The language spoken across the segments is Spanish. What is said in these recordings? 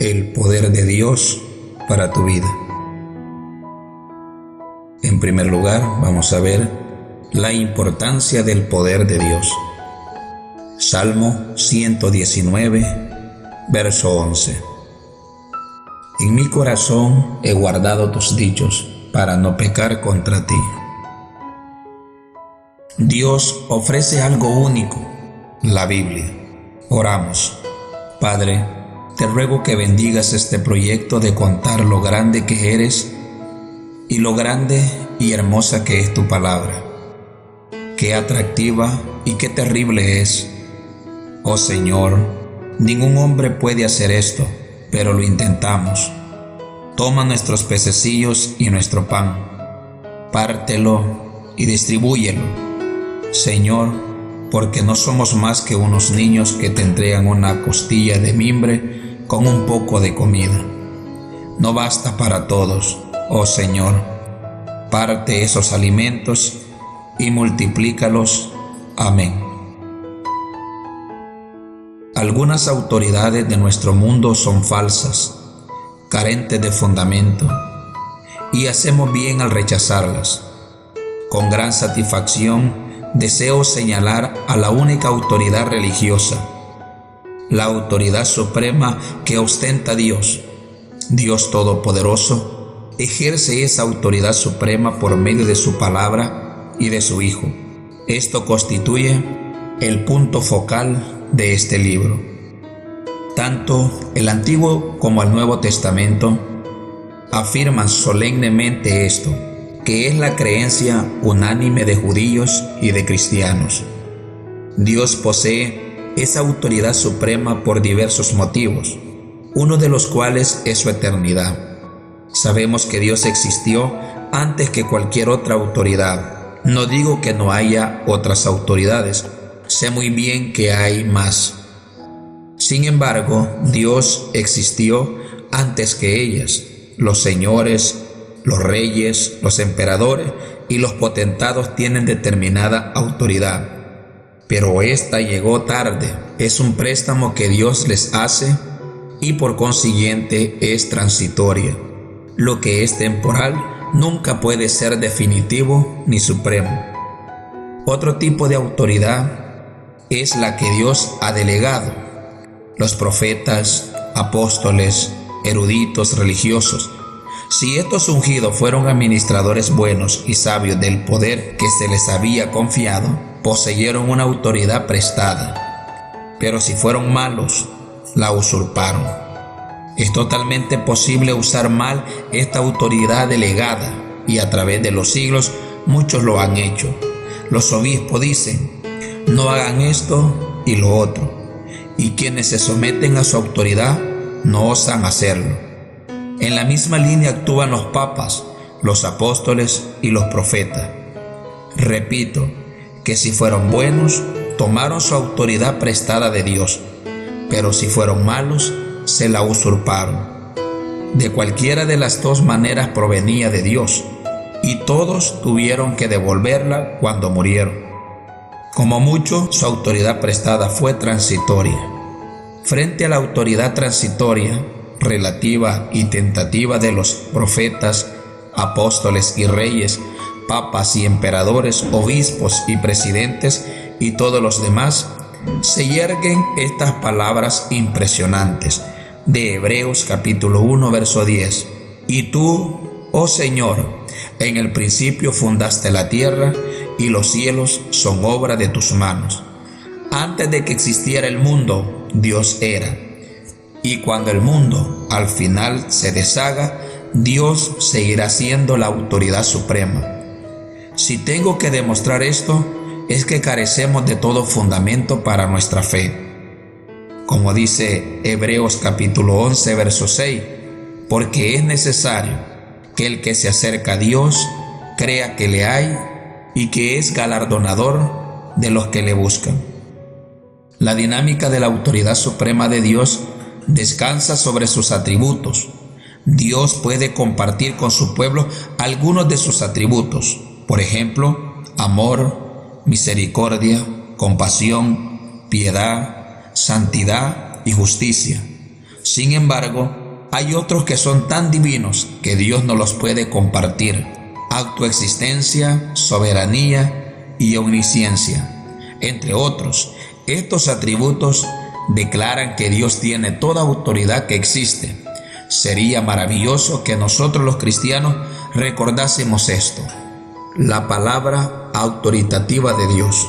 El poder de Dios para tu vida. En primer lugar, vamos a ver la importancia del poder de Dios. Salmo 119, verso 11. En mi corazón he guardado tus dichos para no pecar contra ti. Dios ofrece algo único, la Biblia. Oramos. Padre, te ruego que bendigas este proyecto de contar lo grande que eres y lo grande y hermosa que es tu palabra. Qué atractiva y qué terrible es. Oh Señor, ningún hombre puede hacer esto, pero lo intentamos. Toma nuestros pececillos y nuestro pan, pártelo y distribúyelo, Señor, porque no somos más que unos niños que te entregan una costilla de mimbre con un poco de comida. No basta para todos, oh Señor. Parte esos alimentos y multiplícalos. Amén. Algunas autoridades de nuestro mundo son falsas, carentes de fundamento, y hacemos bien al rechazarlas. Con gran satisfacción deseo señalar a la única autoridad religiosa, la autoridad suprema que ostenta Dios. Dios Todopoderoso ejerce esa autoridad suprema por medio de su palabra y de su Hijo. Esto constituye el punto focal de este libro. Tanto el Antiguo como el Nuevo Testamento afirman solemnemente esto, que es la creencia unánime de judíos y de cristianos. Dios posee esa autoridad suprema por diversos motivos, uno de los cuales es su eternidad. Sabemos que Dios existió antes que cualquier otra autoridad. No digo que no haya otras autoridades, sé muy bien que hay más. Sin embargo, Dios existió antes que ellas. Los señores, los reyes, los emperadores y los potentados tienen determinada autoridad, pero esta llegó tarde. Es un préstamo que Dios les hace y por consiguiente es transitoria. Lo que es temporal nunca puede ser definitivo ni supremo. Otro tipo de autoridad es la que Dios ha delegado. Los profetas, apóstoles, eruditos religiosos. Si estos ungidos fueron administradores buenos y sabios del poder que se les había confiado, poseyeron una autoridad prestada. Pero si fueron malos, la usurparon. Es totalmente posible usar mal esta autoridad delegada, y a través de los siglos muchos lo han hecho. Los obispos dicen, no hagan esto y lo otro, y quienes se someten a su autoridad no osan hacerlo. En la misma línea actúan los papas, los apóstoles y los profetas. Repito, que si fueron buenos, tomaron su autoridad prestada de Dios, pero si fueron malos, se la usurparon. De cualquiera de las dos maneras provenía de Dios, y todos tuvieron que devolverla cuando murieron. Como mucho, su autoridad prestada fue transitoria. Frente a la autoridad transitoria, relativa y tentativa de los profetas, apóstoles y reyes, papas y emperadores, obispos y presidentes y todos los demás, se yerguen estas palabras impresionantes de Hebreos capítulo 1 verso 10. Y tú, oh Señor, en el principio fundaste la tierra y los cielos son obra de tus manos. Antes de que existiera el mundo, Dios era. Y cuando el mundo al final se deshaga, Dios seguirá siendo la autoridad suprema. Si tengo que demostrar esto, es que carecemos de todo fundamento para nuestra fe. Como dice Hebreos capítulo 11, verso 6, porque es necesario que el que se acerca a Dios crea que le hay y que es galardonador de los que le buscan. La dinámica de la autoridad suprema de Dios descansa sobre sus atributos. Dios puede compartir con su pueblo algunos de sus atributos, por ejemplo, amor, misericordia, compasión, piedad, santidad y justicia. Sin embargo, hay otros que son tan divinos que Dios no los puede compartir: autoexistencia, soberanía y omnisciencia. Entre otros, estos atributos declaran que Dios tiene toda autoridad que existe. Sería maravilloso que nosotros los cristianos recordásemos esto: la palabra autoritativa de Dios.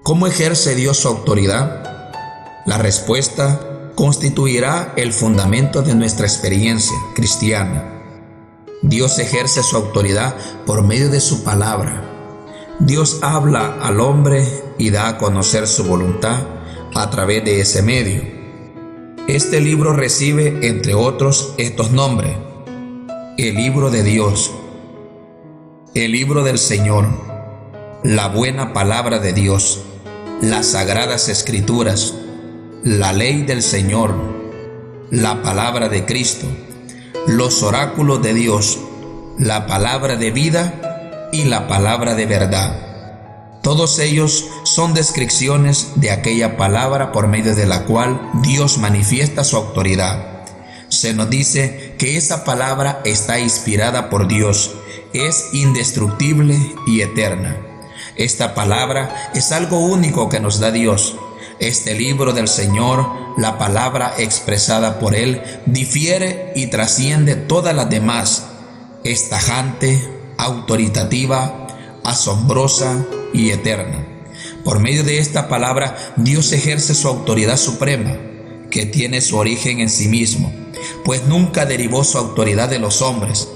¿Cómo ejerce Dios su autoridad? La respuesta constituirá el fundamento de nuestra experiencia cristiana. Dios ejerce su autoridad por medio de su palabra. Dios habla al hombre y da a conocer su voluntad a través de ese medio. Este libro recibe, entre otros, estos nombres: el libro de Dios, el libro del Señor, la buena palabra de Dios, las sagradas escrituras, la ley del Señor, la palabra de Cristo, los oráculos de Dios, la palabra de vida y la palabra de verdad. Todos ellos son descripciones de aquella palabra por medio de la cual Dios manifiesta su autoridad. Se nos dice que esa palabra está inspirada por Dios, es indestructible y eterna. Esta palabra es algo único que nos da Dios. Este libro del Señor, la palabra expresada por Él, difiere y trasciende todas las demás. Es tajante, autoritativa, asombrosa y eterna. Por medio de esta palabra, Dios ejerce su autoridad suprema, que tiene su origen en sí mismo, pues nunca derivó su autoridad de los hombres.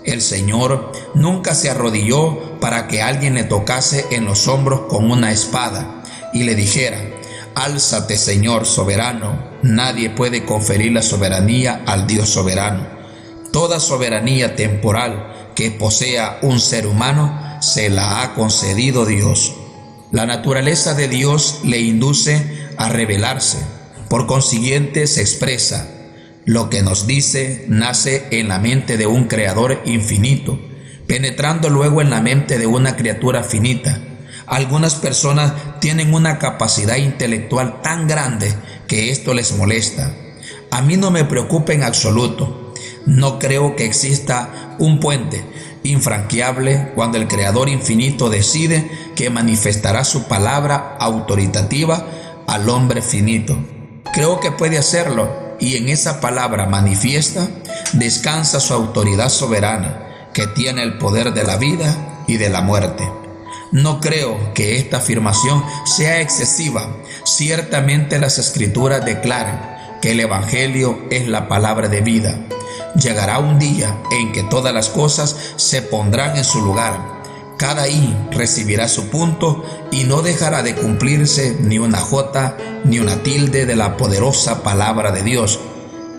El Señor nunca se arrodilló para que alguien le tocase en los hombros con una espada y le dijera: «Álzate, Señor soberano». Nadie puede conferir la soberanía al Dios soberano. Toda soberanía temporal que posea un ser humano se la ha concedido Dios. La naturaleza de Dios le induce a revelarse. Por consiguiente, se expresa. Lo que nos dice nace en la mente de un creador infinito, penetrando luego en la mente de una criatura finita. Algunas personas tienen una capacidad intelectual tan grande que esto les molesta. A mí no me preocupa en absoluto. No creo que exista un puente infranqueable cuando el Creador infinito decide que manifestará su palabra autoritativa al hombre finito. Creo que puede hacerlo, y en esa palabra manifiesta descansa su autoridad soberana, que tiene el poder de la vida y de la muerte. No creo que esta afirmación sea excesiva. Ciertamente las Escrituras declaran que el Evangelio es la palabra de vida. Llegará un día en que todas las cosas se pondrán en su lugar. Cada i recibirá su punto y no dejará de cumplirse ni una jota ni una tilde de la poderosa palabra de Dios.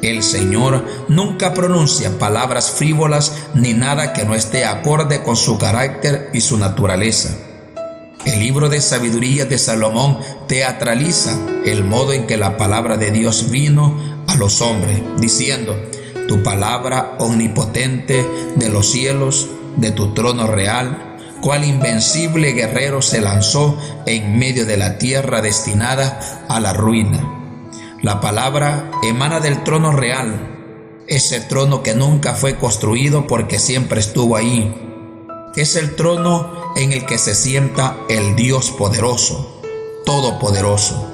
El Señor nunca pronuncia palabras frívolas ni nada que no esté acorde con su carácter y su naturaleza. El libro de sabiduría de Salomón teatraliza el modo en que la palabra de Dios vino a los hombres, diciendo: «Tu palabra omnipotente de los cielos, de tu trono real, cual invencible guerrero se lanzó en medio de la tierra destinada a la ruina». La palabra emana del trono real, ese trono que nunca fue construido porque siempre estuvo ahí. Es el trono en el que se sienta el Dios poderoso, todopoderoso.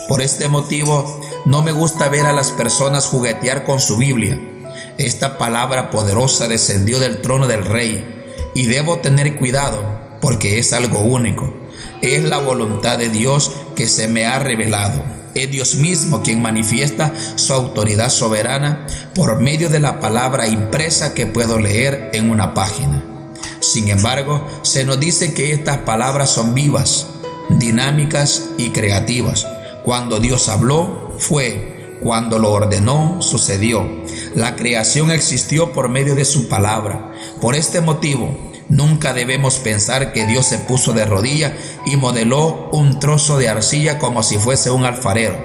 Por este motivo, no me gusta ver a las personas juguetear con su Biblia. Esta palabra poderosa descendió del trono del Rey, y debo tener cuidado porque es algo único. Es la voluntad de Dios que se me ha revelado. Es Dios mismo quien manifiesta su autoridad soberana por medio de la palabra impresa que puedo leer en una página. Sin embargo, se nos dice que estas palabras son vivas, dinámicas y creativas. Cuando Dios habló, fue. Cuando lo ordenó, sucedió. La creación existió por medio de su palabra. Por este motivo, nunca debemos pensar que Dios se puso de rodillas y modeló un trozo de arcilla como si fuese un alfarero.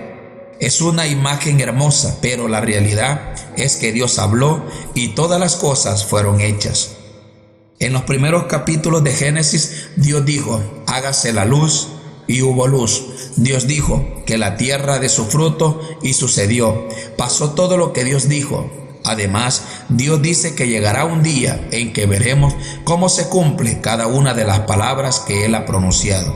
Es una imagen hermosa, pero la realidad es que Dios habló y todas las cosas fueron hechas. En los primeros capítulos de Génesis, Dios dijo: «Hágase la luz», y hubo luz. Dios dijo que la tierra dé su fruto y sucedió. Pasó todo lo que Dios dijo. Además, Dios dice que llegará un día en que veremos cómo se cumple cada una de las palabras que Él ha pronunciado.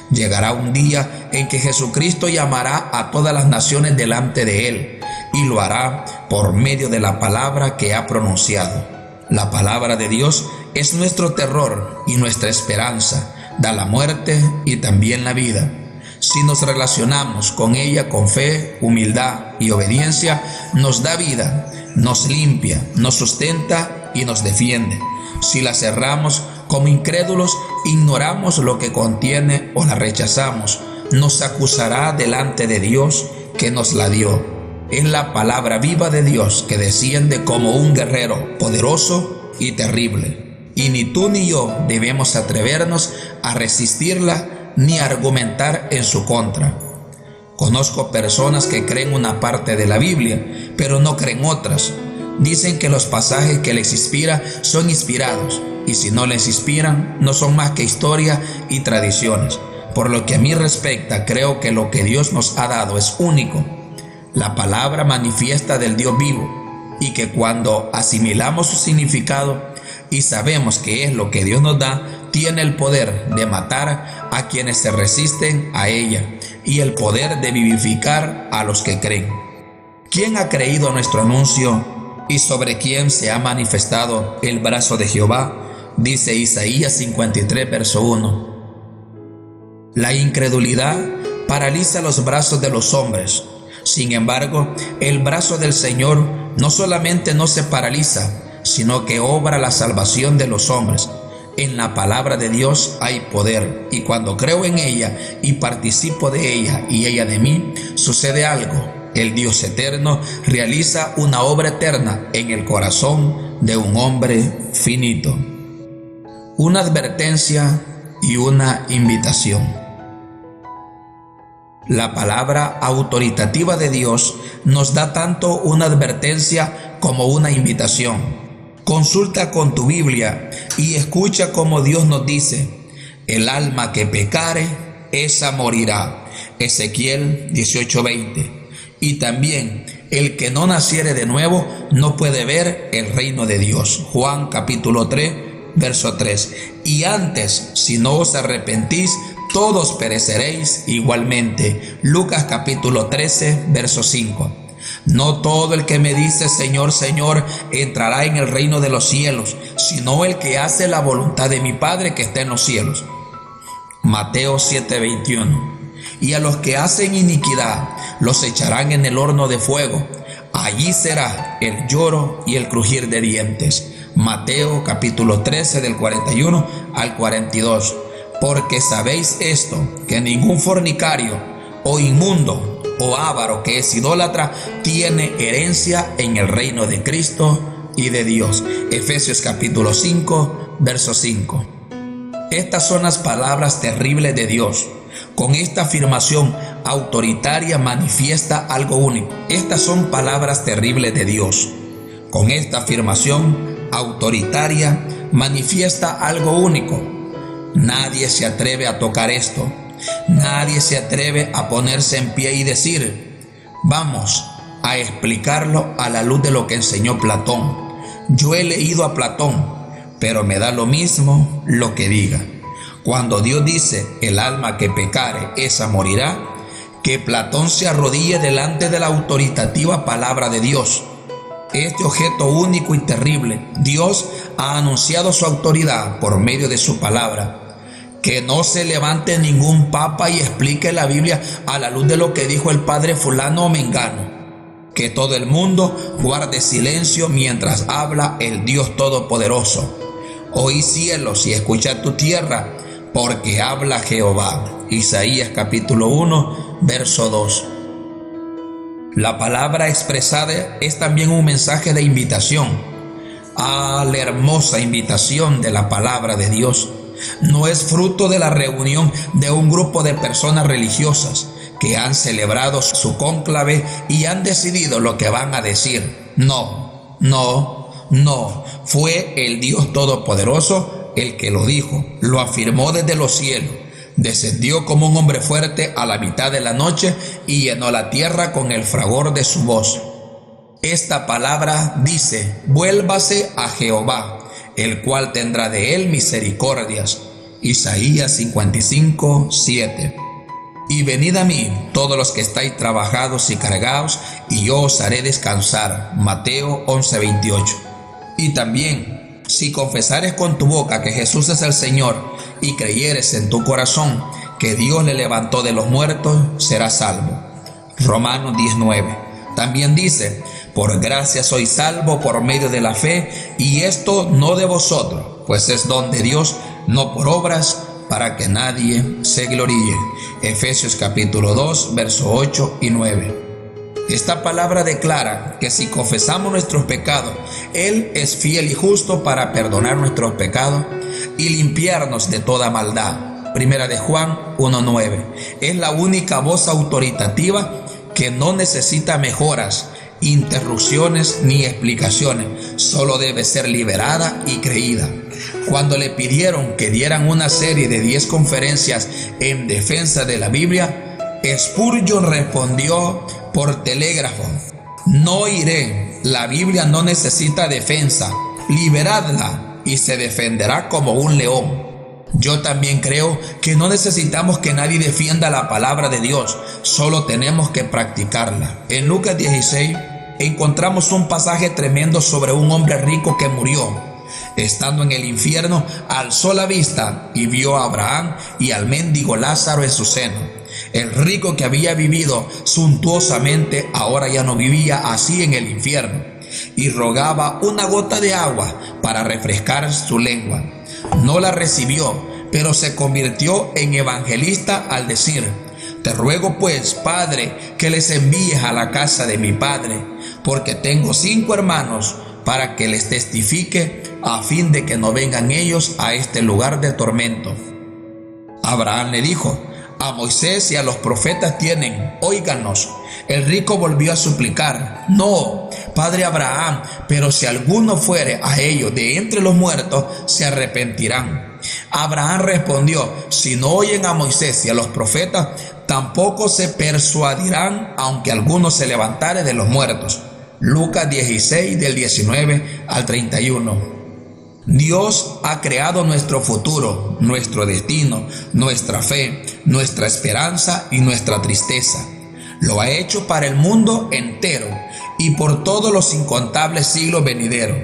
Llegará un día en que Jesucristo llamará a todas las naciones delante de Él y lo hará por medio de la palabra que ha pronunciado. La palabra de Dios es nuestro terror y nuestra esperanza, da la muerte y también la vida. Si nos relacionamos con ella con fe, humildad y obediencia, nos da vida, nos limpia, nos sustenta y nos defiende. Si la cerramos como incrédulos, ignoramos lo que contiene o la rechazamos, nos acusará delante de Dios que nos la dio. Es la palabra viva de Dios que desciende como un guerrero poderoso y terrible. Y ni tú ni yo debemos atrevernos a resistirla ni a argumentar en su contra. Conozco personas que creen una parte de la Biblia, pero no creen otras. Dicen que los pasajes que les inspira son inspirados, y si no les inspiran, no son más que historia y tradiciones. Por lo que a mí respecta, creo que lo que Dios nos ha dado es único, la palabra manifiesta del Dios vivo, y que cuando asimilamos su significado y sabemos que es lo que Dios nos da, tiene el poder de matar a quienes se resisten a ella y el poder de vivificar a los que creen. ¿Quién ha creído a nuestro anuncio y sobre quién se ha manifestado el brazo de Jehová? Dice Isaías 53, verso 1. La incredulidad paraliza los brazos de los hombres. Sin embargo, el brazo del Señor no solamente no se paraliza, sino que obra la salvación de los hombres. En la palabra de Dios hay poder, y cuando creo en ella y participo de ella y ella de mí, sucede algo. El Dios eterno realiza una obra eterna en el corazón de un hombre finito. Una advertencia y una invitación. La palabra autoritativa de Dios nos da tanto una advertencia como una invitación. Consulta con tu Biblia y escucha como Dios nos dice: el alma que pecare, esa morirá. Ezequiel 18:20. Y también el que no naciere de nuevo no puede ver el reino de Dios. Juan capítulo 3, verso 3. Y antes, si no os arrepentís, todos pereceréis igualmente. Lucas capítulo 13, verso 5. No todo el que me dice Señor, Señor, entrará en el reino de los cielos, sino el que hace la voluntad de mi Padre que está en los cielos. Mateo 7:21. Y a los que hacen iniquidad los echarán en el horno de fuego. Allí será el lloro y el crujir de dientes. Mateo capítulo 13 del 41 al 42. Porque sabéis esto, que ningún fornicario o inmundo o avaro que es idólatra tiene herencia en el reino de Cristo y de Dios. Efesios capítulo 5, verso 5. Estas son las palabras terribles de Dios. Con esta afirmación autoritaria manifiesta algo único. Estas son palabras terribles de Dios. Con esta afirmación autoritaria manifiesta algo único. Nadie se atreve a tocar esto. Nadie se atreve a ponerse en pie y decir: vamos a explicarlo a la luz de lo que enseñó Platón. Yo he leído a Platón, pero me da lo mismo lo que diga. Cuando Dios dice: el alma que pecare, esa morirá, que Platón se arrodille delante de la autoritativa palabra de Dios. Este objeto único y terrible, Dios ha anunciado su autoridad por medio de su palabra. Que no se levante ningún papa y explique la Biblia a la luz de lo que dijo el padre fulano o mengano. Que todo el mundo guarde silencio mientras habla el Dios Todopoderoso. Oí cielos y escucha tu tierra, porque habla Jehová. Isaías capítulo 1, verso 2. La palabra expresada es también un mensaje de invitación. Ah, la hermosa invitación de la palabra de Dios. No es fruto de la reunión de un grupo de personas religiosas que han celebrado su cónclave y han decidido lo que van a decir. No. Fue el Dios Todopoderoso el que lo dijo, lo afirmó desde los cielos. Descendió como un hombre fuerte a la mitad de la noche y llenó la tierra con el fragor de su voz. Esta palabra dice: vuélvase a Jehová, el cual tendrá de él misericordias. Isaías 55:7. Y venid a mí, todos los que estáis trabajados y cargados, y yo os haré descansar. Mateo 11:28. Y también, si confesares con tu boca que Jesús es el Señor, y creyeres en tu corazón que Dios le levantó de los muertos, serás salvo. Romanos 10:9. También dice: por gracia sois salvo por medio de la fe, y esto no de vosotros, pues es don de Dios, no por obras, para que nadie se gloríe. Efesios capítulo 2, versos 8 y 9. Esta palabra declara que si confesamos nuestros pecados, Él es fiel y justo para perdonar nuestros pecados y limpiarnos de toda maldad. Primera de Juan 1:9. Es la única voz autoritativa que no necesita mejoras, interrupciones ni explicaciones, solo debe ser liberada y creída. Cuando le pidieron que dieran una serie de 10 conferencias en defensa de la Biblia, Spurgeon respondió por telégrafo: no iré, la Biblia no necesita defensa, liberadla y se defenderá como un león. Yo también creo que no necesitamos que nadie defienda la palabra de Dios, solo tenemos que practicarla. En Lucas 16 encontramos un pasaje tremendo sobre un hombre rico que murió. Estando en el infierno, alzó la vista y vio a Abraham y al mendigo Lázaro en su seno. El rico que había vivido suntuosamente ahora ya no vivía así en el infierno, y rogaba una gota de agua para refrescar su lengua. No la recibió, pero se convirtió en evangelista al decir: te ruego pues, Padre, que les envíes a la casa de mi padre, porque tengo 5 hermanos, para que les testifique, a fin de que no vengan ellos a este lugar de tormento. Abraham le dijo: a Moisés y a los profetas tienen, óiganos. El rico volvió a suplicar: no, padre Abraham, pero si alguno fuere a ellos de entre los muertos, se arrepentirán. Abraham respondió: si no oyen a Moisés y a los profetas, tampoco se persuadirán, aunque alguno se levantare de los muertos. Lucas 16, del 19 al 31. Dios ha creado nuestro futuro, nuestro destino, nuestra fe, nuestra esperanza y nuestra tristeza. Lo ha hecho para el mundo entero y por todos los incontables siglos venideros.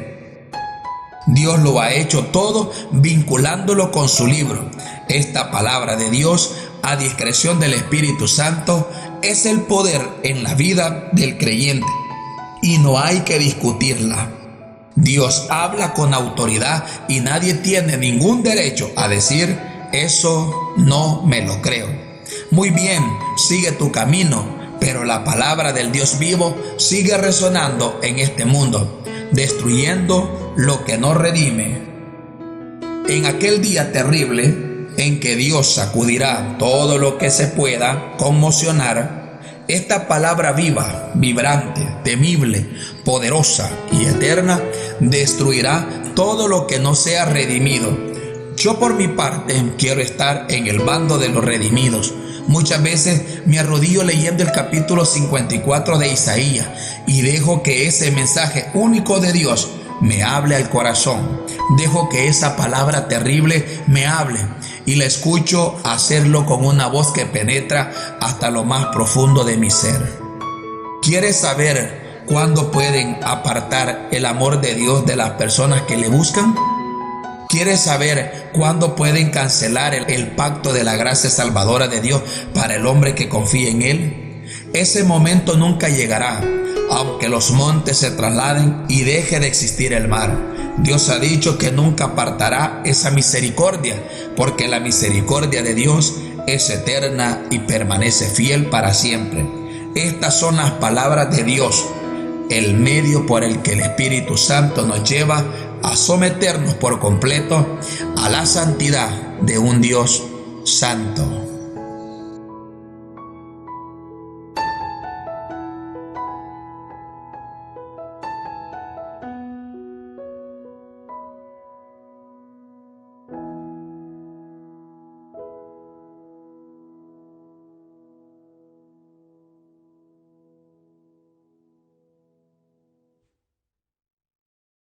Dios lo ha hecho todo vinculándolo con su libro. Esta palabra de Dios, a discreción del Espíritu Santo, es el poder en la vida del creyente y no hay que discutirla. Dios habla con autoridad y nadie tiene ningún derecho a decir: eso no me lo creo. Muy bien, sigue tu camino, pero la palabra del Dios vivo sigue resonando en este mundo, destruyendo lo que no redime. En aquel día terrible en que Dios sacudirá todo lo que se pueda conmocionar, esta palabra viva, vibrante, temible, poderosa y eterna destruirá todo lo que no sea redimido. Yo por mi parte quiero estar en el bando de los redimidos. Muchas veces me arrodillo leyendo el capítulo 54 de Isaías y dejo que ese mensaje único de Dios me hable al corazón. Dejo que esa palabra terrible me hable y la escucho hacerlo con una voz que penetra hasta lo más profundo de mi ser. ¿Quieres saber cuándo pueden apartar el amor de Dios de las personas que le buscan? ¿Quieres saber cuándo pueden cancelar el pacto de la gracia salvadora de Dios para el hombre que confía en Él? Ese momento nunca llegará, aunque los montes se trasladen y deje de existir el mar. Dios ha dicho que nunca apartará esa misericordia, porque la misericordia de Dios es eterna y permanece fiel para siempre. Estas son las palabras de Dios, el medio por el que el Espíritu Santo nos lleva a someternos por completo a la santidad de un Dios santo.